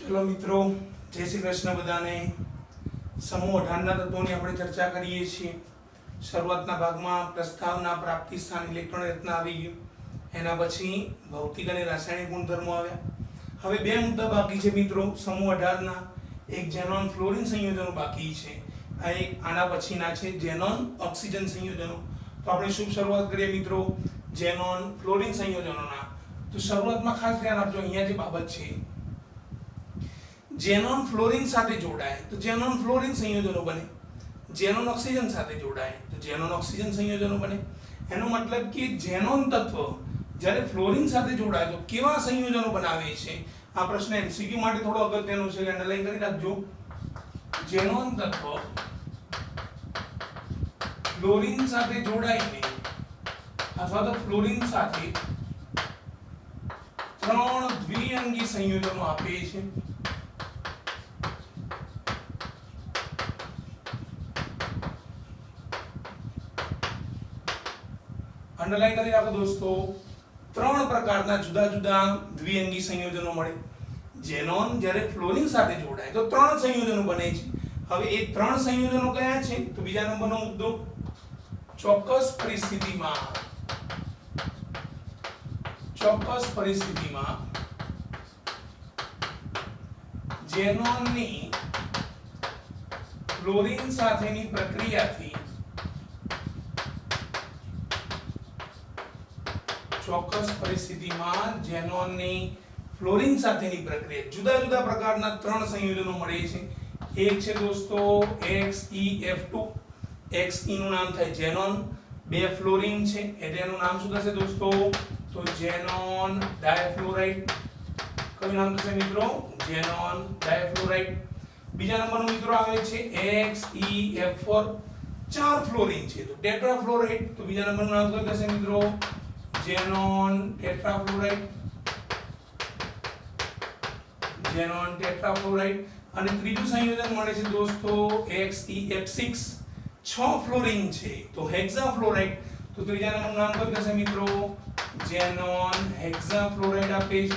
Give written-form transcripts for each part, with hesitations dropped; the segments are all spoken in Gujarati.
चलो मित्रों, जय श्री कृष्ण बधाने। समूह 18 ના તત્વોની આપણે ચર્ચા કરીએ છીએ। શરૂઆતના ભાગમાં પ્રસ્તાવના પ્રાપ્તિ સ્થાન ઇલેક્ટ્રોન રચના આવી ગયું, એના પછી ભૌતિક અને રાસાયણિક ગુણધર્મો આવ્યા। હવે બે મુદ્દા બાકી છે મિત્રો સમૂહ 18 ના। એક ઝેનોન ફ્લોરિન સંયોજનો બાકી છે, આ એક આના પછીના છે ઝેનોન ઓક્સિજન સંયોજનો। તો આપણે શુભ શરૂઆત કરીએ મિત્રો ઝેનોન ફ્લોરિન સંયોજનોના। તો શરૂઆતમાં ખાસ ધ્યાન આપજો, અહીંયા જે બાબત છે ઝેનોન ફ્લોરિન સાથે જોડાય તો ઝેનોન ફ્લોરિન સંયોજનો બને, ઝેનોન ઓક્સિજન સાથે જોડાય તો ઝેનોન ઓક્સિજન સંયોજનો બને। એનો મતલબ કે ઝેનોન તત્વ જ્યારે ફ્લોરિન સાથે જોડાય તો કેવા સંયોજનો બનાવે છે? આ પ્રશ્ન એમસીક્યુ માટે થોડો અગત્યનો છે, અંડરલાઈન કરી રાખજો। ઝેનોન તત્વ ફ્લોરિન સાથે જોડાઈને અથવા તો ફ્લોરિન સાથે ત્રણ દ્વિઅંગી સંયોજનો આપે છે। अंडरलाइन કરી રાખો દોસ્તો, ત્રણ પ્રકારના જુદા જુદા દ્વિઅંગી સંયોજનો મળે। ઝેનોન જ્યારે ફ્લોરિન સાથે જોડાય તો ત્રણ સંયોજનો બને છે। હવે એ ત્રણ સંયોજનો કયા છે? તો બીજા નંબરનો મુદ્દો, ચોક્કસ પરિસ્થિતિમાં ઝેનોનની ફ્લોરિન સાથેની પ્રક્રિયાથી ઝેનોનની ફ્લોરિન સાથેની પ્રક્રિયા જુદા જુદા પ્રકારના ત્રણ સંયોજનો મળે છે। એક છે દોસ્તો XeF2, Xe નું નામ થાય ઝેનોન, બે ફ્લોરિન છે એટલે એનું નામ શું થશે દોસ્તો? તો ઝેનોન ડાયફ્લોરાઇડ। કયું નામ થશે મિત્રો? ઝેનોન ડાયફ્લોરાઇડ। બીજા નંબરનું મિત્રો આવે છે XeF4, ચાર ફ્લોરિન છે તો ટેટ્રાફ્લોરાઇડ। તો બીજા નંબરનું નામ કયું થશે મિત્રો? ઝેનોન ટેટ્રાફ્લોરાઇડ। અને ત્રીજું સંયોજન મળે છે દોસ્તો XeF6, 6 ફ્લોરિન છે તો હેક્સાફ્લોરાઇડ। તો ત્રીજા નંબરનું નામ કયું થશે મિત્રો? ઝેનોન હેક્સાફ્લોરાઇડ આપે છે,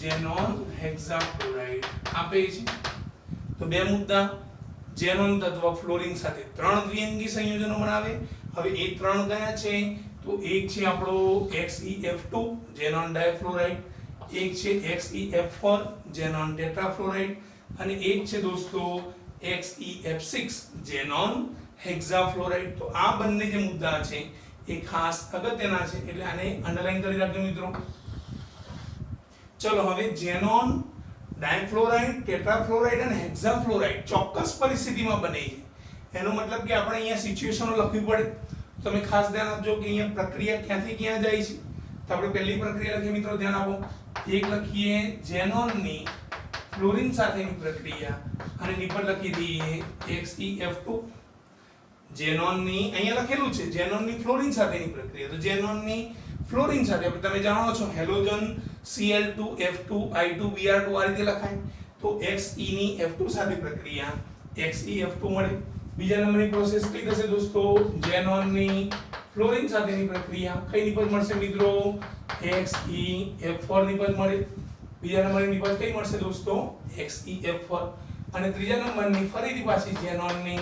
ઝેનોન હેક્સાફ્લોરાઇડ આપે છે। તો બે મુદ્દા, ઝેનોન તત્વ ફ્લોરિન સાથે ત્રણ દ્વિઅંગી સંયોજનો બનાવે। હવે એ ત્રણ કયા છે? તો એક છે આપણો XeF2 ઝેનોન ડાયફ્લોરાઇડ, એક છે XeF4 ઝેનોન ટેટ્રાફ્લોરાઇડ અને એક છે દોસ્તો XeF6 ઝેનોન હેક્સાફ્લોરાઇડ। તો આ બંને જે મુદ્દા છે એ ખાસ અગત્યના છે એટલે આને અંડરલાઈન કરી રાખજો મિત્રો। ચલો હવે ઝેનોન ડાયફ્લોરાઇડ, ટેટ્રાફ્લોરાઇડ અને હેક્સાફ્લોરાઇડ ચોક્કસ પરિસ્થિતિમાં બને છે। એનો મતલબ કે આપણે અહીંયા સિચ્યુએશનો લખવી પડે। તમે ખાસ ધ્યાન આપજો કે અહીંયા પ્રક્રિયા ક્યાંથી ક્યાં જાય છે। તો આપણે પહેલી પ્રક્રિયા લખીએ મિત્રો, ધ્યાન આપો। એક લખીએ ઝેનોનની ફ્લોરિન સાથેની પ્રક્રિયા અને નીચે લખી દઈએ XeF2 ઝેનોનની, અહીંયા લખેલું છે ઝેનોનની ફ્લોરિન સાથેની પ્રક્રિયા। તો ઝેનોનની ફ્લોરિન સાથે તમે જાણો છો હેલોજન Cl2F2I2Br2 આ રીતે લખાય। તો Xe ની F2 સાથે પ્રક્રિયા XeF2 મળે। બીજા નંબરની પ્રોસેસ કઈ થશે દોસ્તો? ઝેનોનની ફ્લોરિન સાથેની પ્રક્રિયા કઈ નિપજ મળશે મિત્રો? XeF4 નિપજ મળે। બીજા નંબરની નિપજ કઈ મળશે દોસ્તો? XeF4। અને ત્રીજા નંબરની ફરીથી પાછી ઝેનોનની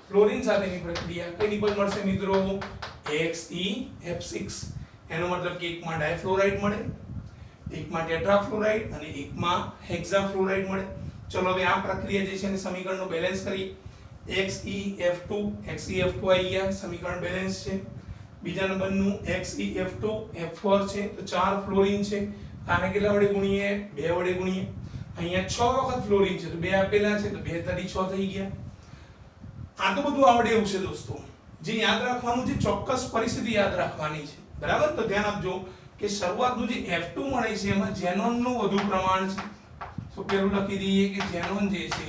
ફ્લોરિન સાથેની પ્રક્રિયા કઈ નિપજ મળશે મિત્રો? XeF6। એનો મતલબ કે એકમાં ડાયફ્લોરાઇડ મળે, એકમાં ટેટ્રાફ્લોરાઇડ અને એકમાં હેક્સાફ્લોરાઇડ મળે। ચલો હવે આ પ્રક્રિયા જે છે એને સમીકરણનો બેલેન્સ કરી। XeF2 આવી ગયા, સમીકરણ બેલેન્સ છે। બીજા નંબરનું XeF2 F4 છે તો 4 ફ્લોરિન છે, આને કેટલા વડે ગુણીએ? 2 વડે ગુણીએ। અહીંયા 6 વખત ફ્લોરિન છે તો 2 આપેલા છે તો 2 તરી 6 થઈ ગયા। આ તો બધું આવડે એવું છે દોસ્તો, જે યાદ રાખવાનું છે ચોક્કસ પરિસ્થિતિ યાદ રાખવાની છે, બરાબર? તો ધ્યાન આપજો કે શરૂઆતનું જે F2 મળે છે એમાં ઝેનોનનું વધુ પ્રમાણ છે। તો પેલું લખી દઈએ કે ઝેનોન જે છે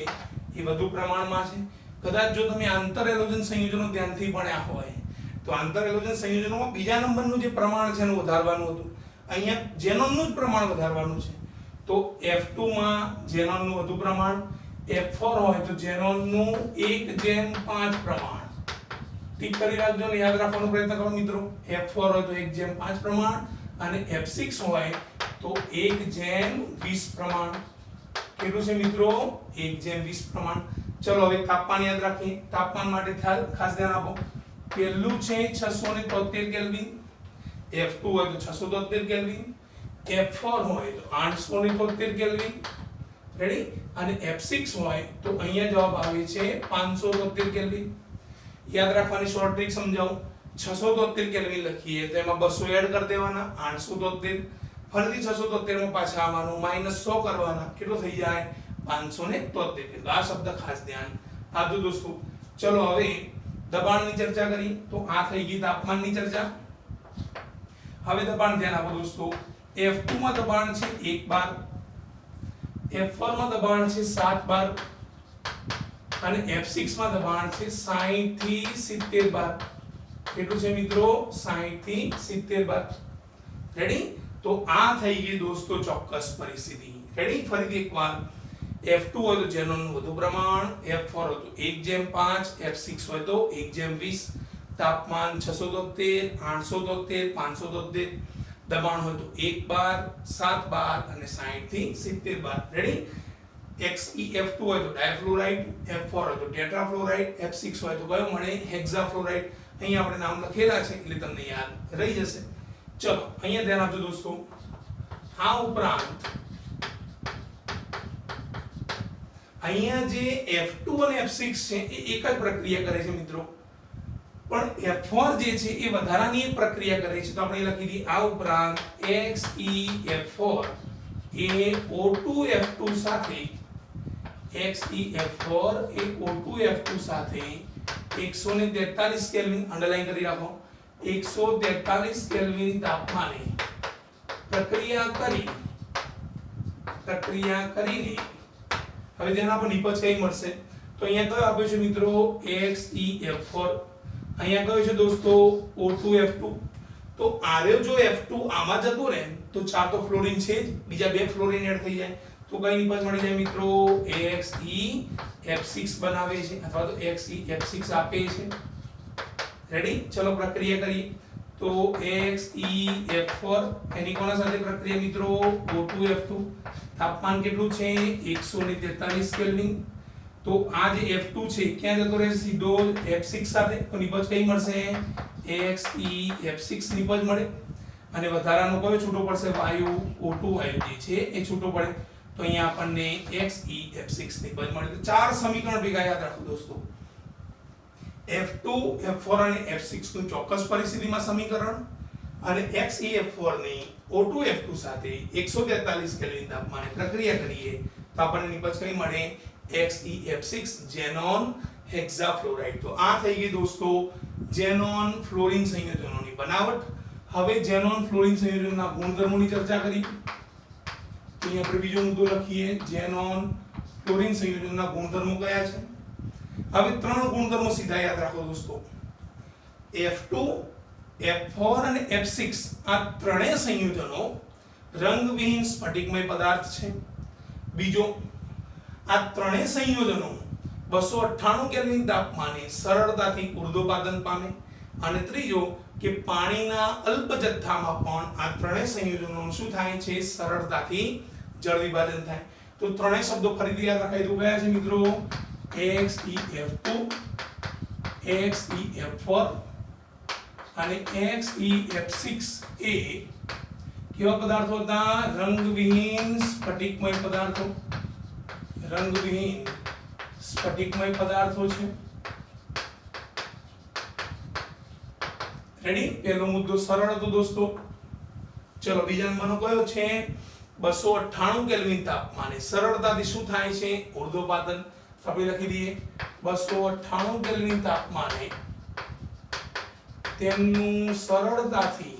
એ વધુ પ્રમાણમાં છે। કદાચ જો તમે આંતર હેલોજન સંયોજનો ધ્યાનથી ભણ્યા હોય તો આંતર હેલોજન સંયોજનોમાં બીજા નંબરનું જે પ્રમાણ છે એનું વધારવાનું હતું, અહીંયા ઝેનોનનું જ પ્રમાણ વધારવાનું છે। તો F2 માં ઝેનોનનું વધુ પ્રમાણ, F4 હોય તો ઝેનોનનું 1/5 પ્રમાણ। ટીક કરી રાખજો અને યાદ રાખવાનો પ્રયત્ન કરો મિત્રો। F4 હોય તો 1/5 પ્રમાણ અને F6 હોય તો 1/20 પ્રમાણ કેટલું છે મિત્રો 1/20 પ્રમાણ। ચલો હવે તાપમાન યાદ રાખીએ। તાપમાન માટે ખાસ ધ્યાન આપો। પહેલું છે 673 કેલ્વિન, F2 હોય તો 673 કેલ્વિન, F4 હોય તો 873 કેલ્વિન, રેડી, અને F6 હોય તો અહીંયા જવાબ આવે છે 573 કેલ્વિન। યાદ રાખવાની શોર્ટ ટ્રિક સમજાવું। 673 કેલ્વિન લખીએ તો એમાં 200 એડ કરી દેવાના, 873, ફરીથી 673 માં પાછા આવવાનું, -100 કરવાના, કેટલો થઈ જાય 573। આ શબ્દ ખાસ ધ્યાન આપજો દોસ્તો। ચલો હવે દબાણની ચર્ચા કરી તો આ થઈ ગઈ તાપમાનની ચર્ચા। હવે દબાણ ધ્યાન આપો દોસ્તો। F2 માં દબાણ છે 1 બાર, F4 માં દબાણ છે 7 બાર અને F6 માં દબાણ છે 60 થી 70 બાર। કેટલું છે મિત્રો 60 થી 70 બાર, રેડી। તો આ થઈ ગઈ દોસ્તો ચોક્કસ પરિસ્થિતિ, રેડી। ફરીથી એકવાર F2 હોય તો ઝેનોન નું વધુ પ્રમાણ, F4 હોય તો 1/5, F6 હોય તો 1/20, તાપમાન 673, 873, 573, દબાણ હોય તો 1 બાર, 7 બાર અને 60 થી 70 બાર, રેડી। XeF2 હોય તો ડાયફ્લોરાઇડ, F4 હોય તો ટેટ્રાફ્લોરાઇડ, F6 હોય તો કયો મળે હેક્સાફ્લોરાઇડ। અહીંયા આપણે નામ લખેલા છે એટલે તમને યાદ રહી જશે। ચલો અહીંયા ધ્યાન આપજો દોસ્તો। આ ઉપરાંત અહીંયા જે F2 અને F6 છે એ એક જ પ્રક્રિયા કરે છે મિત્રો, પણ F4 જે છે એ વધારાની એક પ્રક્રિયા કરે છે, તો આપણે લખી દઈએ આ ઉપરાંત XeF4 એ O2F2 સાથે XeF4 એ O2F2 સાથે 143 કેલ્વિન, અંડરલાઈન કરી રાખો, 143 કેલ્વિન તાપમાને પ્રક્રિયા કરીને હવે ધ્યાન આપો નિપજ કઈ મળશે। તો અહીંયા કયો આપ્યો છે મિત્રો XeF4, અહીંયા કયો છે દોસ્તો O2F2। તો આર્યો જો F2 આમાં જતો રહે તો 4 તો ફ્લોરિન છે જ, બીજા 2 ફ્લોરિન એડ થઈ જાય તો કઈ નિપજ મળી જાય મિત્રો XeF6 બનાવે છે અથવા તો XeF6 આપે છે, રેડી। ચલો પ્રક્રિયા કરીએ તો XeF4 એની કોના સાથે પ્રક્રિયા મિત્રો O2F2, તાપમાન કેટલું છે 143 કેલ્વિન। તો આ જે F2 છે ક્યાં જતો રહે સીધો F6 સાથે, તો નિપજ કઈ મળશે XeF6 નિપજ મળે, અને વધારાનો કયો છૂટો પડશે વાયુ O2 વાયુ જે છે એ છૂટો પડે, તો અહીંયા આપણને XeF6 નિપજ મળે। તો ચાર સમીકરણ ભેગા યાદ રાખો દોસ્તો। F2, F4 અને F6 નું ચોક્કસ પરિસ્થિતિમાં સમીકરણ અને XeF4 ની O2F2 સાથે 143 કેલ્વિન તાપમાને પ્રક્રિયા કરીએ તો આપણને નિપજ કઈ મળે XeF6 ઝેનોન હેક્સાફ્લોરાઇડ। તો આ થઈ ગઈ દોસ્તો ઝેનોન ફ્લોરિન સંયોજનોની બનાવટ। હવે ઝેનોન ફ્લોરિન સંયોજનોના ગુણધર્મોની ચર્ચા કરી તો અહીં આપણે બીજો મુદ્દો લખીએ, ઝેનોન ફ્લોરિન સંયોજનોના ગુણધર્મો કયા છે। હવે ત્રણ ગુણધર્મો સીધા યાદ રાખો દોસ્તો। F2, F4 અને F6 આ ત્રણેય સંયોજનો રંગવિહીન સ્ફટિકમય પદાર્થ છે। બીજો, આ ત્રણેય સંયોજનો 298 કેલ્વિન તાપમાને સરળતાથી ઉર્ધ્વપાતન પામે, અને ત્રીજો કે પાણીના અલ્પ જથ્થામાં પણ આ ત્રણેય સંયોજનોનું શું થાય છે સરળતાથી જળ વિભાજન થાય। તો ત્રણેય શબ્દો ફરીથી યાદ રખાઈ દો કયા છે મિત્રો XeF2, XeF4 અને XeF6 એ કેવા પદાર્થો હતા રંગવિહીન સ્ફટિકમય પદાર્થો, રંગવિહીન સ્ફટિકમય પદાર્થો છે, રેડી। પહેલો મુદ્દો સરળ હતો દોસ્તો। ચલો બીજા નંબરનો કયો છે 298 કેલ્વિન તાપમાને સરળતાથી શું થાય છે ઉર્ધ્વપાતન। આપણે લખી દઈએ 298 કેલ્વિન તાપમાને તેમનું સરળતાથી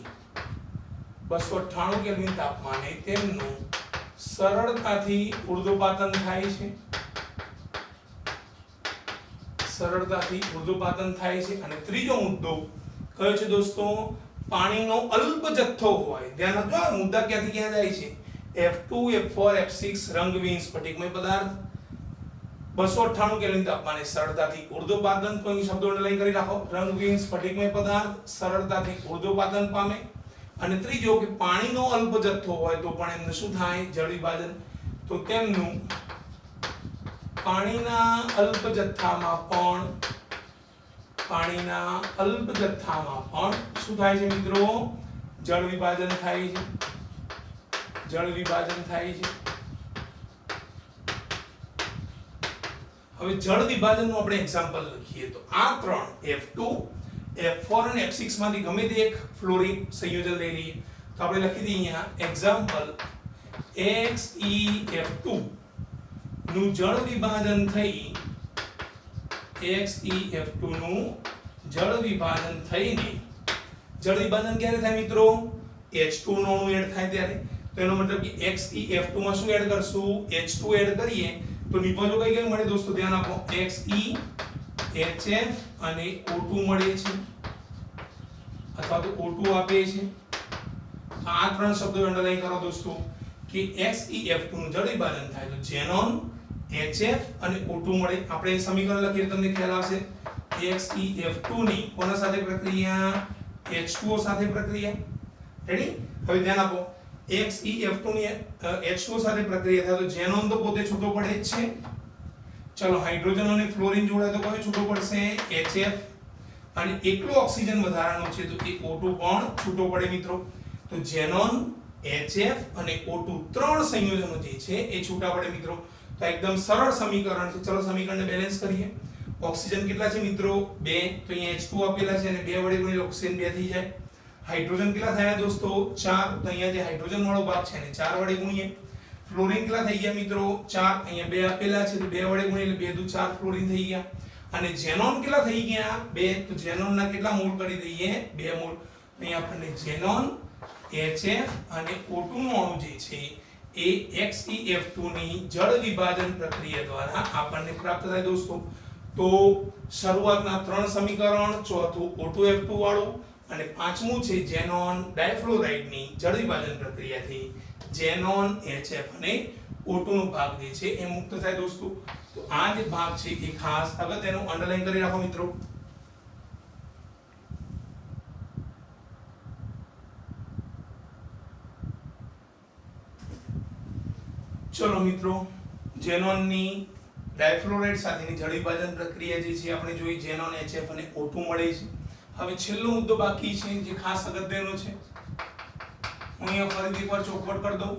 298 કેલ્વિન તાપમાને તેમનું સરળતાથી ઉર્ધ્વપાતન થાય છે, સરળતાથી ઉર્ધ્વપાતન થાય છે। અને ત્રીજો મુદ્દો કયો છે દોસ્તો પાણીનો અલ્પ જથ્થો હોય, ધ્યાન રાખજો આ મુદ્દા ક્યાંથી ક્યાં જાય છે F2, F4, F6 રંગવિહીન સ્ફટિકમય પદાર્થ 298 કેલ્વિન તાપમાને સરળતાથી ઉર્ધ્વપાતન, તો અહીં શબ્દો અંડરલાઈન કરી રાખો, રંગવિહીન સ્ફટિકમય પદાર્થ સરળતાથી ઉર્ધ્વપાતન પામે અને ત્રીજો કે પાણીનો અલ્પ જથ્થો હોય તો પણ એમને શું થાય જળ વિભાજન, તો તેમનું પાણીના અલ્પ જથ્થામાં પણ શું થાય છે મિત્રો? જળ વિભાજન થાય છે, જળ વિભાજન થાય છે। હવે જળ વિભાજનનું આપણે એક્ઝામ્પલ લખીએ તો આ ત્રણ F2 F4 અને F6 માંથી ગમે તે એક ફ્લોરિન સંયોજન લઈ લઈએ તો આપણે લખી દઈએ અહીંયા એક્ઝામ્પલ XeF2 નું જળ વિભાજન થઈ XeF2 નું જળ વિભાજન થઈને જળ વિભાજન ક્યારે થાય મિત્રો? H2 નો અણુ એડ થાય ત્યારે। તો એનો મતલબ કે XeF2 માં શું એડ કરશું? H2 એડ કરીએ તો નિપજો કઈ કઈ મળે દોસ્તો? ધ્યાન આપો, XeHF અને O2 મળે છે અથવા તો O2 આપે છે। આ ત્રણ શબ્દો અંડરલાઈન કરો દોસ્તો કે XeF2 નું જળ વિભાજન થાય તો ઝેનોન, HF અને O2 મળે। આપણે સમીકરણ લખીએ તમને ખ્યાલ આવશે। XeF2 ની કોના સાથે પ્રક્રિયા? H2O સાથે પ્રક્રિયા। રેડી? હવે ધ્યાન આપો, XeF2 ની H2O સાથે પ્રક્રિયા થાય તો ઝેનોન તો પોતે છૂટો પડે જ છે। ચલો હાઇડ્રોજન અને ફ્લોરિન જોડાય તો કયો છૂટો પડશે? HF અને એકલો ઓક્સિજન વધારાનો છે તો એ O2 પણ છૂટો પડે મિત્રો। તો ઝેનોન, HF અને O2 ત્રણ સંયોજનો જે છે એ છૂટા પડે મિત્રો। તો એકદમ સરળ સમીકરણ છે। ચલો સમીકરણને બેલેન્સ કરીએ। ઓક્સિજન કેટલા છે મિત્રો? 2, તો અહીંયા H2 આપેલા છે અને 2 વડે ગુણીએ ઓક્સિજન 2 થઈ જાય। હાઇડ્રોજન કેટલા થયા દોસ્તો? 4, તો અહીંયા જે હાઇડ્રોજન વાળો ભાગ છે એને 4 વડે ગુણીએ। ફ્લોરિન કેટલા થઈ ગયા મિત્રો? 4, અહીંયા 2 આપેલા છે તો 2 વડે ગુણીએ એટલે 2 દુ 4 ફ્લોરિન થઈ ગયા। અને ઝેનોન કેટલા થઈ ગયા? 2, તો ઝેનોનના કેટલા મોલ કરી દઈએ? 2 મોલ। અહીંયા આપણને ઝેનોન, HF અને O2 નો અણુ જે છે એ XeF2 ની જળ વિભાજન પ્રક્રિયા દ્વારા આપણને પ્રાપ્ત થાય દોસ્તો। તો શરૂઆતના ત્રણ સમીકરણ, ચોથું O2F2 વાળું અને પાંચમું છે ઝેનોન ડાયફ્લોરાઇડ ની જળ વિભાજન પ્રક્રિયાથી ઝેનોન, HF અને O2 નો ભાગ જે છે એ મુક્ત થાય દોસ્તો। તો આ જે ભાગ છે એ ખાસ અગત્યનું અંડરલાઈન કરી રાખો મિત્રો। ચલો મિત્રો, ઝેનોનની ડાયફ્લોરાઇડ સાથેની જળ વિભાજન પ્રક્રિયા જે છે આપણે જોઈ, ઝેનોન, HF અને O2 મળે છે। હવે છેલ્લો મુદ્દો બાકી છે જે ખાસ અગત્યનો છે। હું અહીંયા ફરીથી એકવાર ચોખવટ કરી દઉં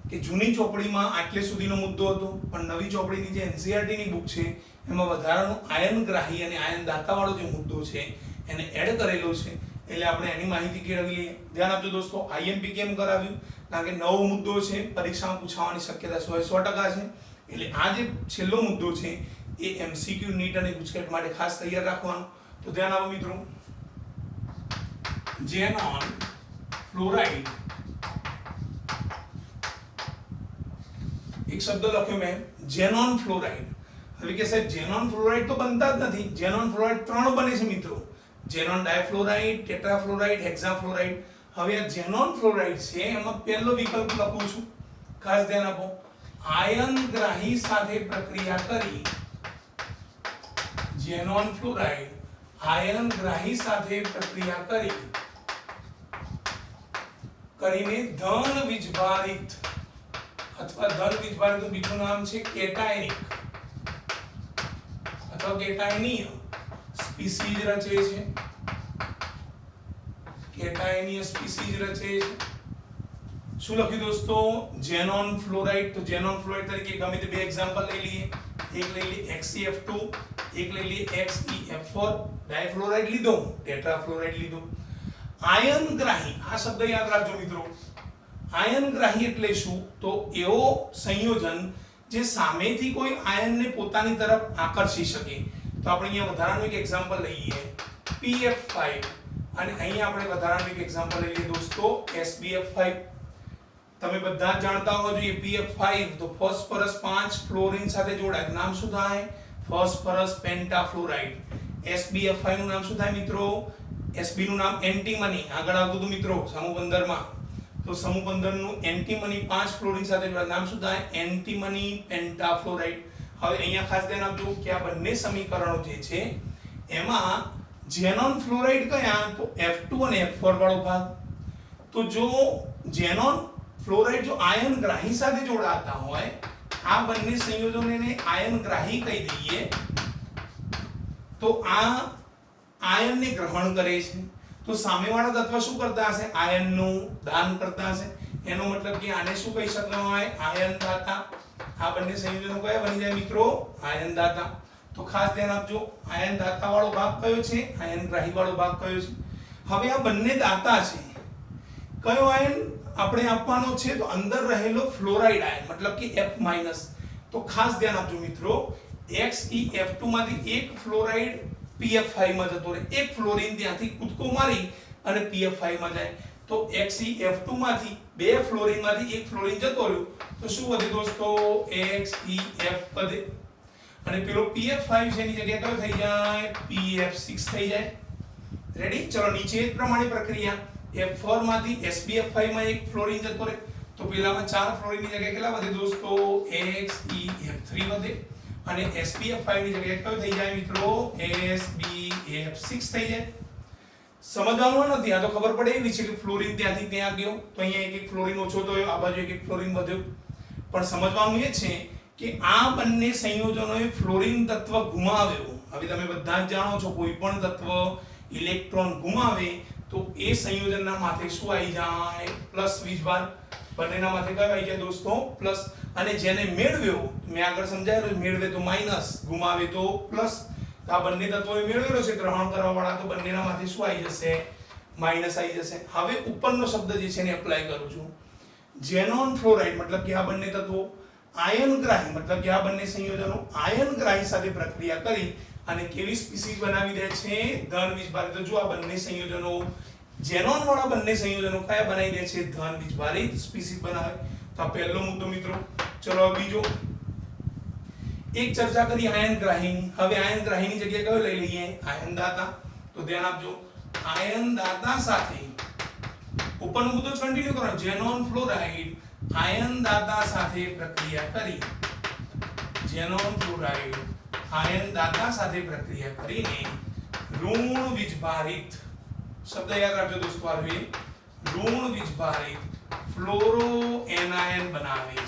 કે જૂની ચોપડીમાં આટલે સુધીનો મુદ્દો હતો પણ નવી ચોપડીની જે NCERT ની બુક છે એમાં વધારાનો આયનગ્રાહી અને આયન દાતાવાળો જે મુદ્દો છે એને એડ કરેલો છે એટલે આપણે એની માહિતી કેળવી લઈએ। ધ્યાન આપજો દોસ્તો, IMP કેમ કરાવ્યું? કારણ કે નવો મુદ્દો છે, પરીક્ષામાં પૂછવાની શક્યતા 100% છે। એટલે આ જે છેલ્લો મુદ્દો છે એ MCQ, નીટ અને ગુજકેટ માટે ખાસ તૈયાર રાખવાનો। તો ધ્યાન આપો મિત્રો, ઝેનોન ફ્લોરાઇડ, એક શબ્દ લખ્યો મેં ઝેનોન ફ્લોરાઇડ। હવે કે સાહેબ ઝેનોન ફ્લોરાઇડ તો બનતા જ નથી। ઝેનોન ફ્લોરાઇડ ત્રણ બને છે મિત્રો, ઝેનોન ડાયફ્લોરાઇડ, ટેટ્રાફ્લોરાઇડ, હેક્સાફ્લોરાઇડ। હવે આ ઝેનોન ફ્લોરાઇડ છે એમાં પહેલો વિકલ્પ લખું છું, ખાસ ધ્યાન આપો, આયનગ્રાહી સાથે પ્રક્રિયા કરી ઝેનોન ફ્લોરાઇડ આયનગ્રાહી સાથે પ્રક્રિયા કરીને ધન વીજભારિત અથવા ધન વીજભારિતનું બીજું નામ છે કેટાયનિક અથવા કેટાયનીય સ્પીસીઝ રચે છે। કેટાયનીય સ્પીસીઝ રચે છે। શું લખ્યું દોસ્તો? Xenon fluoride. તો ઝેનોન ફ્લોરાઇડ તરીકે ગમે તે બે એક્ઝામ્પલ લઈ લઈએ। એક લઈ લઈએ XeF2, એક લઈ લઈએ XeF4। ડાયફ્લોરાઇડ લીધો, ટેટ્રાફ્લોરાઇડ લીધો। આયનગ્રાહી, આ શબ્દ યાદ રાખજો મિત્રો। આયનગ્રાહી એટલે શું? તો એવો સંયોજન જે સામેથી કોઈ આયનને પોતાની તરફ આકર્ષી શકે। તો આપણે અહીંયા વધારાનું એક એક્ઝામ્પલ લઈએ PF5 અને અહીંયા આપણે વધારાનું એક એક્ઝામ્પલ લઈ લઈએ દોસ્તો SbF5। તમે બધા જ જાણતા હોવા જોઈએ PF5 તો ફોસ્ફરસ 5 ફ્લોરિન સાથે જોડાય, નામ શું થાય? ફોસ્ફરસ પેન્ટાફ્લોરાઇડ। SbF5 નું નામ શું થાય મિત્રો? Sb નું નામ એન્ટીમની, આગળ આવતું હતું મિત્રો સમૂહ 15 માં। તો સમૂહ 15 નું એન્ટીમની 5 ફ્લોરિન સાથે જોડાય, નામ શું થાય? એન્ટીમની પેન્ટાફ્લોરાઇડ। હવે અહીંયા ખાસ ધ્યાન આપજો કે આ બંને સમીકરણો જે છે એમાં ઝેનોન ફ્લોરાઇડ કયા? તો F2 અને F4 વાળો ભાગ, તો જો ઝેનોન ફ્લોરાઇડ જો આયન ગ્રાહી સાથે જોડાતા હોય, આ બંને સંયોજનોને આયન ગ્રાહી કહી દઈએ, તો આ આયનને ગ્રહણ કરે છે, તો સામેવાળા તત્વ શું કરતા હશે? આયનનું દાન કરતા હશે. એનો મતલબ કે આને શું કહી શકાય? આયન દાતા. આ બંને સંયોજનો કયા બની જાય મિત્રો? આયન દાતા. તો ખાસ ધ્યાન આપજો, આયન દાતા વાળો ભાગ કયો છે? આયન ગ્રાહી વાળો ભાગ કયો છે? હવે આ બંને દાતા છે, કયો આયન આપણે આપવાનો છે? તો અંદર રહેલો ફ્લોરાઇડ આયન, મતલબ કે F-. તો ખાસ ધ્યાન આપજો મિત્રો, XeF2 માંથી એક ફ્લોરાઇડ PF5 માં જતો રહે, એક ફ્લોરીન ત્યાંથી કૂદકો મારી અને PF5 માં જાય. તો XeF2 માંથી બે ફ્લોરીન માંથી એક ફ્લોરીન જતો રહ્યો, તો શું વધે દોસ્તો? XeF વધે. અને પેલો PF5 છે એની જગ્યાએ કયો થઈ જાય? PF6 થઈ જાય. રેડી? ચલો નીચે એ પ્રમાણે પ્રક્રિયા, F4 માંથી SbF5 માં એક ફ્લોરીન જતો રહે, તો પેલામાં 4 ફ્લોરીન ની જગ્યાએ કેટલા વધે દોસ્તો? XeF3 વધે. અને SbF5 ની જગ્યાએ કયો થઈ જાય મિત્રો? SbF6 થઈ જાય. સમજવાનું નથી, આ તો ખબર પડે એવી છે કે ફ્લોરીન ત્યાંથી ત્યાં ગયો, તો અહીંયા એક ફ્લોરીન ઓછો થયો, આ બાજુ એક ફ્લોરીન વધ્યો. પણ સમજવાનું એ છે કે આ બંને સંયોજનોએ ફ્લોરીન તત્વ ગુમાવ્યો. હવે તમે બધા જ જાણો છો, કોઈ પણ તત્વ ઇલેક્ટ્રોન ગુમાવે તો એ સંયોજનના માથે શું આવી જાય? પ્લસ વીજભાર. બંનેના માથે કયો આવી જાય દોસ્તો? પ્લસ. અને જેને મેળવ્યો, મેં આગળ સમજાયેલું, મેળવે તો માઈનસ, ગુમાવે તો પ્લસ. આ બંને તત્વોએ મેળવેલો છે ગ્રહણ કરવા વાળા, તો બંનેના માથે શું આવી જશે? માઈનસ આવી જશે. હવે ઉપરનો શબ્દ જે છે એને એપ્લાય કરું છું. ઝેનોન ફ્લોરાઇડ મતલબ કે આ બંને તત્વો આયનગ્રાહી, મતલબ કે આ બંને સંયોજનો આયનગ્રાહી સાથે પ્રક્રિયા કરી અને કેવી સ્પીસીઝ બનાવી દે છે? ધન વીજભારિત. તો જો આ બંને સંયોજનો, ઝેનોન વાળા બંને સંયોજનો કયા બનાવી દે છે? ધન વીજભારિત સ્પીસીઝ બનાવે. તો આ પહેલો મુદ્દો મિત્રો. ચલો બીજો, એક ચર્ચા કરી આયન ગ્રાહીની. હવે આયન ગ્રાહીની જગ્યાએ કયો લઈ લઈએ? આયન દાતા. તો ધ્યાન આપજો, આયન દાતા સાથે ઉપરનો મુદ્દો કન્ટિન્યુ કરો. ઝેનોન ફ્લોરાઇડ આયન દાતા સાથે પ્રક્રિયા કરી, ઝેનોન ફ્લોરાઇડ આયન દાતા સાથે પ્રક્રિયા કરીને ઋણ વીજભારિત, શબ્દ યાદ રાખજો દોસ્તો, આવે ઋણ વીજભારિત ફ્લોરો એનાયન બનાવે છે.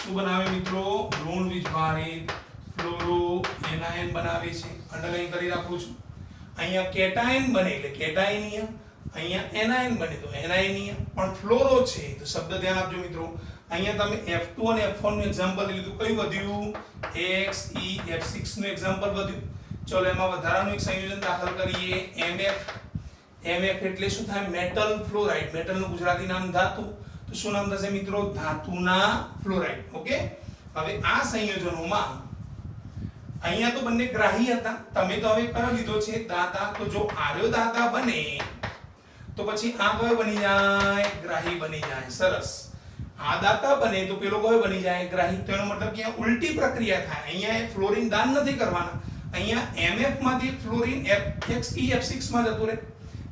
શું બનાવે મિત્રો? ઋણ વીજભારિત ફ્લોરો એનાયન બનાવે છે. અંડરલાઈન કરી રાખું છું. અહીંયા કેટાયન બને એટલે કેટાયનીય, અહીંયા એનાયન બને તો એનાયનીય, પણ ફ્લોરો છે તો શબ્દ ધ્યાન આપજો મિત્રો. અહીંયા તમે F2 અને F4 નું એક્ઝામ્પલ લીધું, કયું વધ્યું? XeF6 નું એક્ઝામ્પલ વધ્યું. ચલો એમાં વધારાનું એક સંયોજન દાખલ કરીએ, MF. MF એટલે શું થાય? Metal fluoride. મેટલનું ગુજરાતી નામ ધાતુ, તો શું નામ થશે મિત્રો? ધાતુના ફ્લોરાઇડ. ઓકે. હવે આ સંયોજનોમાં અહીંયા તો બંને ગ્રાહી હતા, તમે તો હવે કયો લીધો છે? દાતા. તો જો આર્યો દાતા બને તો પછી આ કયો બની જાય? ગ્રાહી બની જાય. સરસ. આ દાતા બને તો પેલો કયો બની જાય? ગ્રાહી. તો એનો મતલબ કે ઉલટી પ્રક્રિયા થાય. અહીંયા ફ્લોરીન દાન નથી કરવાના, અહીંયા MF માંથી ફ્લોરીન XeF6 માં જતું રહે,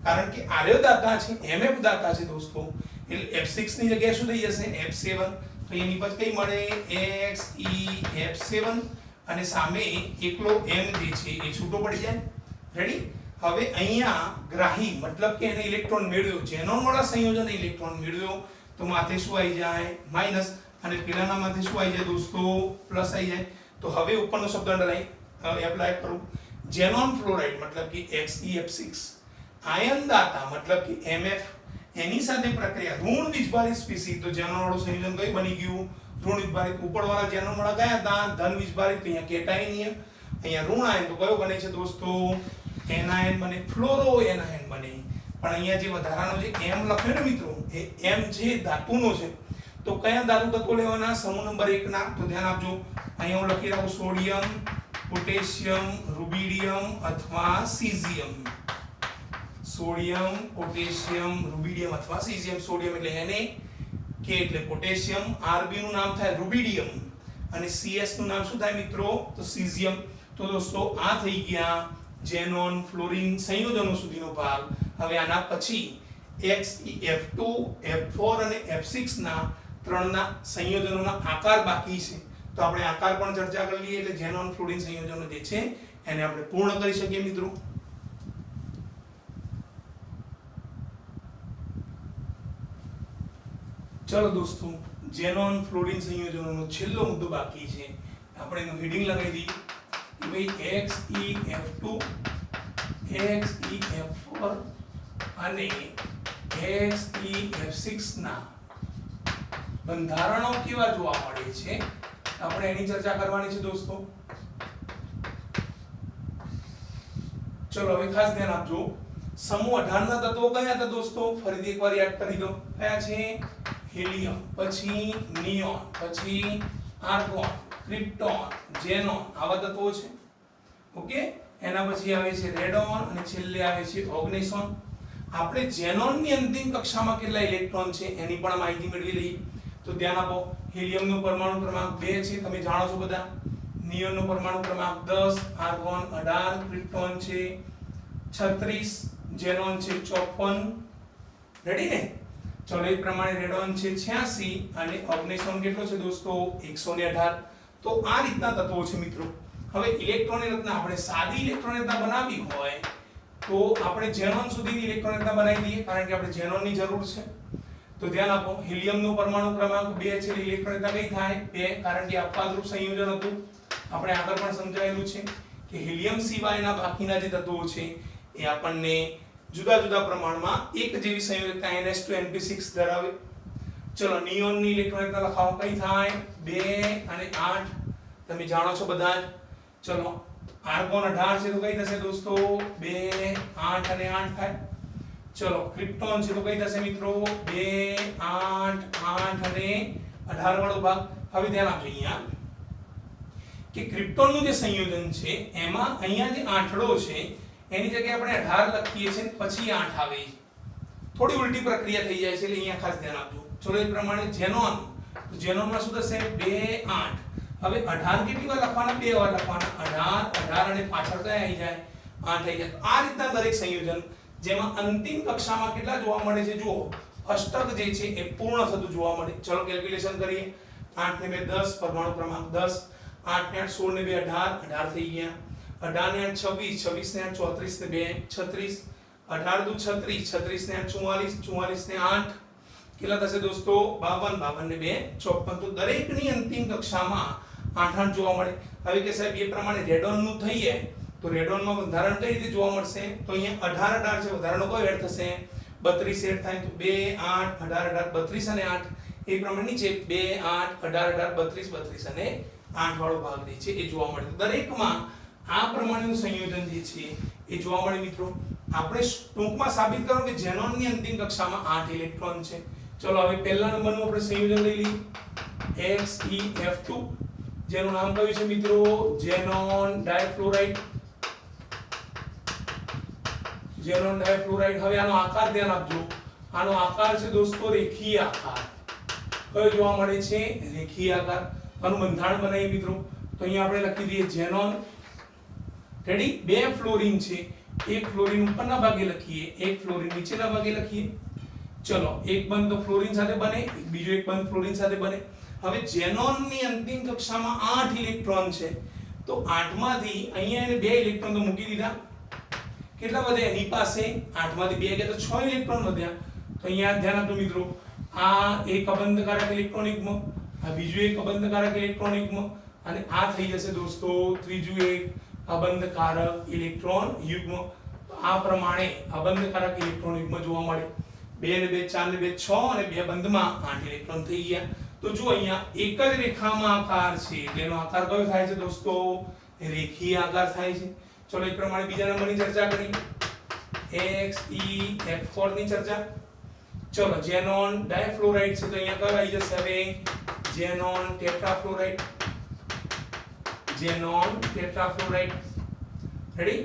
કારણ કે આર્યો દાતા છે, MF દાતા છે દોસ્તો, એટલે F6 ની જગ્યાએ શું થઈ જશે? F7. તો એની પછી કઈ મળે? XeF7. અને સામે એકલો M જે છે એ છૂટો પડી જાય. રેડી? હવે અહીંયા ગ્રાહી મતલબ કે એને ઇલેક્ટ્રોન મેળવ્યો, ઝેનોન વાળા સંયોજને ઇલેક્ટ્રોન મેળવ્યો, તો માથે શું આવી જાય? માઈનસ. અને પેલાના માથે શું આવી જાય દોસ્તો? પ્લસ આવી જાય. તો હવે ઉપરનો શબ્દ અંડરલાઈન એપ્લાય કરું. ઝેનોન ફ્લોરાઇડ મતલબ કે XeF6 આયન દાતા મતલબ કે MF, એની સાથે પ્રક્રિયા ઋણ વીજભારિત સ્પીસીઝ. તો ઝેનોન વાળું સંયોજન કઈ બની ગયું? ઋણ વીજભારિત. ઉપરવાળા ઝેનોન વાળા કયા હતા? ધન વીજભારિત. અહીંયા કેટાયનીય, અહીંયા ઋણ આયન. તો કયો બને છે દોસ્તો? એનાયન બને, ફ્લોરો એનાયન બને. પણ અહીંયા જે વધારાનો જે M લખ્યો ને મિત્રો, એ M જે ધાતુનો છે, તો કયા ધાતુ તત્વો લેવાના? સમૂહ નંબર 1 ના. તો ધ્યાન આપજો, અહીંયા હું લખી રાખું સોડિયમ, પોટેશિયમ, રૂબિડિયમ અથવા સીઝિયમ. સોડિયમ, પોટેશિયમ, રૂબિડિયમ અથવા સીઝિયમ. સોડિયમ એટલે Na, K એટલે પોટેશિયમ, Rb નું નામ થાય રૂબિડિયમ અને CS નું નામ શું થાય મિત્રો? તો સીઝિયમ. તો દોસ્તો આ થઈ ગયા ઝેનોન ફ્લોરીન સંયોજનો સુધીનો ભાગ. હવે આના પછી XeF2, F4 અને F6 ના ત્રણના સંયોજનોના આકાર બાકી છે. તો આપણે આકાર પણ ચર્ચા કરી લઈએ, એટલે ઝેનોન ફ્લોરીન સંયોજનો જે છે એને આપણે પૂર્ણ કરી શકીએ મિત્રો. ચલો દોસ્તો, ઝેનોન ફ્લોરિન સંયોજનોનો છેલ્લો મુદ્દો બાકી છે. આપણે એનું હેડિંગ લગાવી દઈએ કે ભાઈ XeF2, XeF4 અને XeF6 ના બંધારણો કેવા જોવા મળે છે, આપણે એની ચર્ચા કરવાની છે દોસ્તો. ચલો હવે ખાસ ધ્યાન આપજો. સમૂહ 18 ના તત્વો કયા હતા દોસ્તો? ફરીથી એકવાર યાદ કરી દો. કયા છે? હિલિયમ, પછી નિયોન, પછી આર્ગોન, ક્રિપ્ટોન, ઝેનોન, આવા તત્વો છે. ઓકે, એના પછી આવે છે રેડોન અને છેલ્લે આવે છે ઓર્ગેનિસોન. આપણે ઝેનોનની અંતિમ કક્ષામાં કેટલા ઇલેક્ટ્રોન છે એની પણ માહિતી મેળવી લઈએ. તો ધ્યાન આપો. હિલિયમનો પરમાણુ ક્રમાંક 2 છે, તમે જાણો છો બધા. નિયોનનો પરમાણુ ક્રમાંક 10, આર્ગોન 18, ક્રિપ્ટોન છે 36, ઝેનોન છે 54. રેડી ને? ચલો એ પ્રમાણે રેડોન છે 86 અને ઓર્ગેનિસોન કેટલો છે દોસ્તો? 118. તો આ રીતના તત્વો છે મિત્રો. હવે ઇલેક્ટ્રોનની રચના આપણે સાદી ઇલેક્ટ્રોનની રચના બનાવવી હોય તો આપણે ઝેનોન સુધીની ઇલેક્ટ્રોન રચના બનાવી દઈએ, કારણ કે આપણે ઝેનોનની જરૂર છે. તો ધ્યાન આપો. હિલિયમનો પરમાણુ ક્રમાંક 2 છે, ઇલેક્ટ્રોન રચના કઈ થાય? 2, કારણ કે આપવાદરૂપ સંયોજન હતું. આપણે આગળ પણ સમજાયેલું છે કે હિલિયમ સિવાયના બાકીના જે તત્વો છે એ આપણને જુદા જુદા પ્રમાણમાં એક જેવી સંયોજકતા NH2NP6 ધરાવે. ચલો નિયોનની ઇલેક્ટ્રોન રચના લખાવો. કઈ થાય? 2 અને 8, તમે જાણો છો બધા જ. ચલો આર્ગોન 18 છે તો કઈ થશે દોસ્તો? 2, 8 અને 8 થાય. ચલો ક્રિપ્ટોન છે તો કઈ થશે મિત્રો? 2, 8, 8 અને 18 વાળો ભાગ. હવે ધ્યાન આપજો અહીંયા કે ક્રિપ્ટોનનું જે સંયોજન છે એમાં અહીંયા જે આઠડો છે એની જગ્યાએ આપણે 18 લખીએ છીએ પછી 8 આવે છે. થોડી ઉલટી પ્રક્રિયા થઈ જાય છે એટલે અહીંયા ખાસ ધ્યાન આપજો. ચલો એ પ્રમાણે ઝેનોન, તો ઝેનોનમાં શું થશે? 2, 8. હવે 18 કેટલી વાર લખવાના? 2 વાર લખવાના. 18 અને પાછળ કયા આવી જાય? 8 આવી જાય. આ રીતના દરેક સંયોજન જેમાં અંતિમ કક્ષામાં કેટલા જોવા મળે છે જુઓ, અષ્ટક જે છે એ પૂર્ણ થતું જોવા મળે. ચલો કેલ્ક્યુલેશન કરીએ. 8 ને 2 10, પરમાણુ ક્રમાંક 10. 8 ને 8 16 ને 2 18, 18 થઈ ગયા. 18 ને 8 26, 26 ને 8 34 ને 2 36, 18 દુ 36, 36 ને 8 44, 44 ને 8 કેટલા થશે દોસ્તો? 52, 52 ને 2 54. તો દરેકની અંતિમ કક્ષામાં 8 8 જોવા મળે. હવે કે સાહેબ એ પ્રમાણે રેડોનનું થઈએ તો રેડોનમાં બંધારણ કઈ રીતે જોવા મળશે? તો અહીંયા 18 18 છે, વધારાનો કયો એડ થશે? 32 એડ થાય. તો 2 8 18 18 32 અને 8. એ પ્રમાણે નીચે 2 8 18 18 32 32 અને 8 વાળો ભાગ જે છે એ જોવા મળે. દરેકમાં આ પ્રમાણેનું સંયોજન જે છે એ જોવા મળે મિત્રો. આપણે ટૂંકમાં સાબિત કરો કે ઝેનોનની અંતિમ કક્ષામાં 8 ઇલેક્ટ્રોન છે. ચલો હવે પહેલા નંબરનું આપણે સંયોજન લઈ લઈએ. XeF2, જેનું નામ કયું છે મિત્રો? ઝેનોન ડાયફ્લોરાઇડ. ઝેનોન ડાયફ્લોરાઇડ. હવે આનો આકાર ધ્યાન આપજો. આનો આકાર છે દોસ્તો રેખીય આકાર. કયો જોવા મળે છે? રેખીય આકાર. આનું બંધારણ બનાવીએ મિત્રો. તો અહીંયા આપણે લખી દઈએ ઝેનોન. રેડી? 2 ફ્લોરિન છે, એક ફ્લોરિન ઉપરના ભાગે લખીએ, એક ફ્લોરિન નીચેના ભાગે લખીએ. ચલો એક બંધ તો ફ્લોરિન સાથે બને, બીજો એક બંધ ફ્લોરિન સાથે બને. હવે ઝેનોનની અંતિમ કક્ષામાં 8 ઇલેક્ટ્રોન છે, તો 8 માંથી અહીંયા એને 2 ઇલેક્ટ્રોન તો મૂકી દીધા. કેટલા વધ્યા એની પાસે? 8 માંથી 2 ગયા તો 6 ઇલેક્ટ્રોન વધ્યા. તો અહીંયા ધ્યાન આપજો મિત્રો. આ એક અબંધકારક ઇલેક્ટ્રોન યુગ્મ, આ બીજું એક અબંધકારક ઇલેક્ટ્રોન યુગ્મ અને આ થઈ જશે દોસ્તો ત્રીજું એક અબંધકારક ઇલેક્ટ્રોન યુગ્મ. તો આ પ્રમાણે અબંધકારક ઇલેક્ટ્રોન યુગ્મ જોવા મળે. 2 ને 2 4 ને 2 6 અને 2 બંધમાં 8 ઇલેક્ટ્રોન થઈ ગયા. તો જો અહીંયા એક જ રેખામાં આકાર છે, તેનો આકાર કયો થાય છે દોસ્તો? રેખીય આકાર થાય છે. ચલો એ પ્રમાણે બીજા નંબરની ચર્ચા કરીએ. XeF4 ની ચર્ચા. ચલો ઝેનોન ડાયફ્લોરાઇડ છે, તો અહીંયા કયો આવી જશે? હવે ઝેનોન ટેટ્રાફ્લોરાઇડ. ઝેનોન ટેટ્રાફ્લોરાઇડ. રેડી?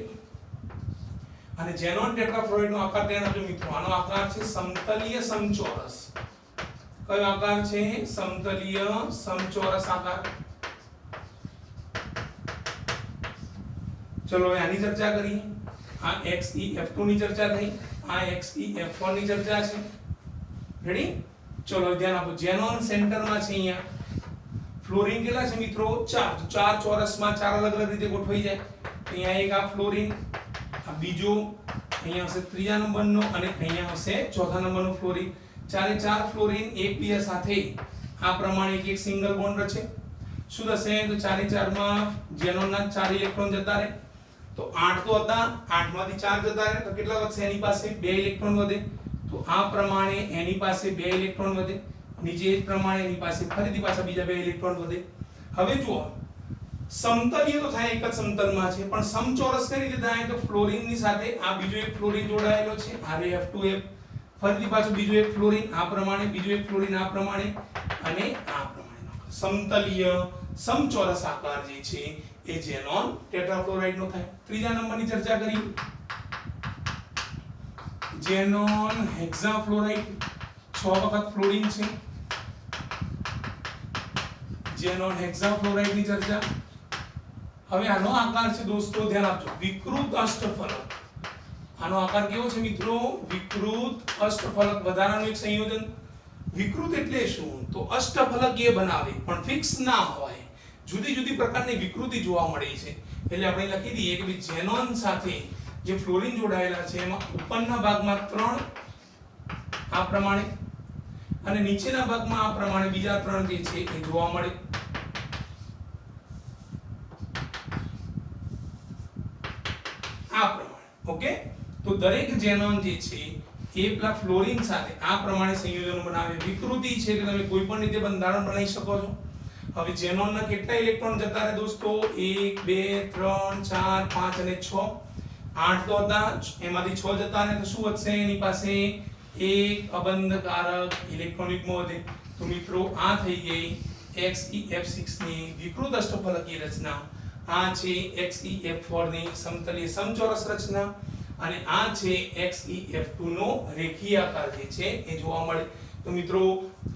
અને ઝેનોન ટેટ્રાફ્લોરાઇડ નો આકાર ધ્યાન આપજો મિત્રો. આનો આકાર છે સમતલીય સમચોરસ. કયો આકાર છે? સમતલીય સમચોરસ આકાર. ચલો હવે આની ચર્ચા કરીએ. આ XeF2 ની ચર્ચા થઈ, આ XeF4 ની ચર્ચા છે. રેડી? ચલો ધ્યાન આપો. ઝેનોન સેન્ટરમાં છે. અહીંયા ફ્લોરિન કેટલા છે મિત્રો? 4. તો 4 ચોરસમાં 4 અલગ અલગ રીતે ગોઠવાઈ જાય. અહીંયા એક આ ફ્લોરિન, આ બીજો, અહીંયા હશે ત્રીજા નંબરનો અને અહીંયા હશે ચોથા નંબરનો ફ્લોરિન. ચારે ચાર ફ્લોરિન એકબીજા સાથે આ પ્રમાણે એક સિંગલ બોન્ડ રચે. શું થશે તો ચારે ચારમાં ઝેનોનના 4 ઇલેક્ટ્રોન જતા રહે. તો 8 તો હતા, 8 માંથી 4 જતા રહે તો કેટલા વધશે? એની પાસે 2 ઇલેક્ટ્રોન વધે. તો આ પ્રમાણે એની પાસે 2 ઇલેક્ટ્રોન વધે. નીચે એ જ પ્રમાણે એની પાસે ફરીથી પાછા બીજા 2 ઇલેક્ટ્રોન વધે. હવે જુઓ, સમતલીય તો થાય એક જ સમતલમાં છે, પણ સમચોરસ કઈ રીતે થાય? તો ફ્લોરિનની સાથે આ બીજો એક ફ્લોરિન જોડાયેલો છે, RaF2F, ફરીથી પાછું બીજો એક ફ્લોરિન આ પ્રમાણે, બીજો એક ફ્લોરિન આ પ્રમાણે અને આ પ્રમાણે. સમતલીય સમચોરસ આકાર જે છે એ ઝેનોન ટેટ્રાફ્લોરાઇડ નો થાય. ત્રીજા નંબરની ચર્ચા કરી ઝેનોન હેક્સાફ્લોરાઇડ. 6 વખત ફ્લોરિન છે. ઝેનોન હેક્સાફ્લોરાઇડ ની ચર્ચા. હવે આનો આકાર છે દોસ્તો, ધ્યાન આપજો, વિકૃત અષ્ટફલક. આનો આકાર કેવો છે મિત્રો? વિકૃત અષ્ટફલક. વધારાનું એક સંયોજન. વિકૃત એટલે શું? તો અષ્ટફલકીય બનાવે પણ ફિક્સ ના હોય, જુદી જુદી પ્રકારની વિકૃતિ જોવા મળે છે. એટલે આપણે લખી દઈએ કે ઝેનોન સાથે જે ફ્લોરિન જોડાયેલા છે એમાં ઉપરના ભાગમાં 3 આ પ્રમાણે અને નીચેના ભાગમાં આ પ્રમાણે બીજા 3 જે છે એ જોવા મળે. આ પ્રમાણે. ઓકે, તો દરેક ઝેનોન જે છે એ પેલા ફ્લોરિન સાથે આ પ્રમાણે સંયોજનો બનાવે. વિકૃતિ છે કે તમે કોઈ પણ રીતે બંધારણ બનાવી શકો છો. હવે ઝેનોનના કેટલા ઇલેક્ટ્રોન જતા રહે દોસ્તો? 1 2 3 4 5 અને 6. 8 તો હતા, એમાંથી 6 જતા રહે તો શું વધશે? એની પાસે એક અબંધકારક ઇલેક્ટ્રોન યુગ્મ વધે. તો મિત્રો આ થઈ ગઈ XeF6 ની વિકૃત અષ્ટફલકીય રચના. આ છે XeF4 ની સમતલીય સમચોરસ રચના અને આ છે XeF2 નો રેખીય આકાર જે છે એ જોવા મળે. તો મિત્રો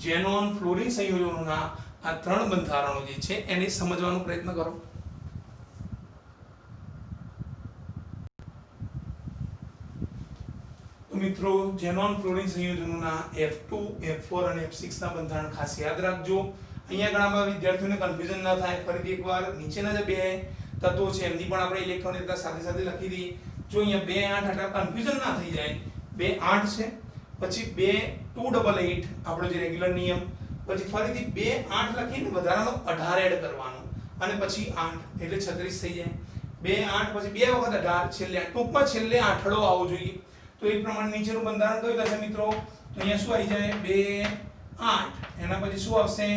ઝેનોન ફ્લોરિન સંયોજનોના આ 3 બંધારણો જે છે એને સમજવાનો પ્રયત્ન કરો. તો મિત્રો ઝેનોન ફ્લોરિન સંયોજનોના F2, F4 અને F6 ના બંધારણ ખાસ યાદ રાખજો. અહીંયા ઘણા બધા વિદ્યાર્થીઓને કન્ફ્યુઝન ના થાય. ફરીથી એકવાર નીચેના જે 2 તત્વો છે એમની પણ આપણે ઇલેક્ટ્રોન એટલા સાથે સાથે લખી દઈએ. જો અહીંયા 2 8 એટલે કન્ફ્યુઝન ના થઈ જાય. 2 8 છે, પછી 2 288 આપણો જે રેગ્યુલર નિયમ, પછી ફરીથી 2 8 લખીને વધારાનો 18 એડ કરવાનો અને પછી 8 એટલે 36 થઈ જાય. 2 8 પછી 2 વખત 18, છેલ્લે ટૂંકમાં છેલ્લે આઠડો આવવો જોઈએ. તો એ પ્રમાણે નીચેનું બંધારણ કયું થશે મિત્રો? તો અહીંયા શું આવી જાય? 2 8, એના પછી શું આવશે?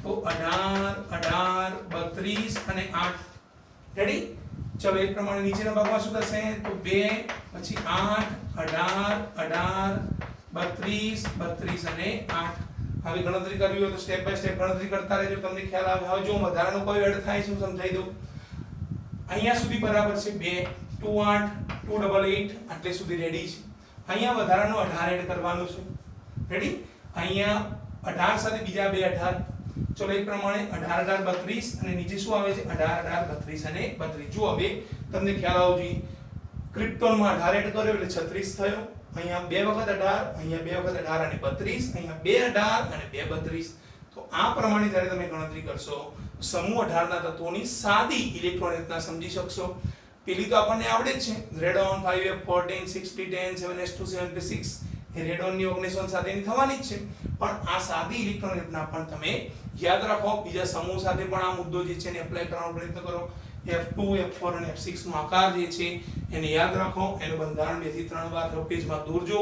તો 18 18 32 અને 8. રેડી? ચલો એ પ્રમાણે નીચેના ભાગમાં શું થશે? તો 2 પછી 8 18 18 32 32 અને 8. હવે ગણતરી કરવી હોય તો સ્ટેપ બાય સ્ટેપ ગણતરી કરતા રહેજો, તમને ખ્યાલ આવે. હવે જો વધારાનો કોઈ એડ થાય છે હું સમજાવી દઉં. અહીંયા સુધી બરાબર છે 2 2 8 288 આટલે સુધી રેડી છે. અહીંયા વધારાનો 18 એડ કરવાનું છે. રેડી? અહીંયા 18 સાથે બીજા 2 18. ચલો એ પ્રમાણે 18 18 32 અને નીચે શું આવે છે? 18 18 32 અને 32. જો હવે તમને ખ્યાલ આવવો જોઈએ, ક્રિપ્ટોનમાં 18 એડ કર્યો એટલે 36 થયો. અહીંયા 2 વખત 18, અહીંયા 2 વખત 18 અને 32, અહીંયા 2 18 અને 2 32. તો આ પ્રમાણે જ્યારે તમે ગણતરી કરશો સમૂહ 18 ના તત્વોની સાદી ઇલેક્ટ્રોન રચના સમજી શકશો. પેલી તો આપણને આવડે જ છે, radon 5f14 6p10 7s2 7p6 એ રેડોનની ઓર્ગેનાઇઝેશન સાથેની થવાની જ છે. પણ આ સાદી ઇલેક્ટ્રોન રચના પણ તમે યાદ રાખો. બીજા સમૂહ સાથે પણ આ મુદ્દો જે છે એને એપ્લાય કરવાનો પ્રયત્ન કરો. F2 F4 અને F6 નો આકાર જે છે એને યાદ રાખો. એનું બંધારણ 2 થી 3 વાર પેજમાં દોરજો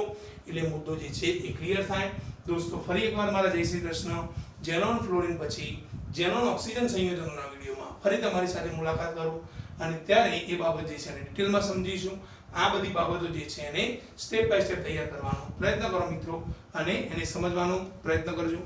એટલે મુદ્દો જે છે એ ક્લિયર થાય. દોસ્તો ફરી એકવાર મારા જય શ્રી કૃષ્ણ. ઝેનોન ફ્લોરિન પછી ઝેનોન ઓક્સિજન સંયોજનોના વિડિયોમાં ફરી તમારી સાથે મુલાકાત કરું અને ત્યારે એ બાબત જે છે એને ડિટેલમાં સમજીશું. આ બધી બાબતો જે છે એને સ્ટેપ બાય સ્ટેપ તૈયાર કરવાનો પ્રયત્ન કરો મિત્રો અને એને સમજવાનો પ્રયત્ન કરજો.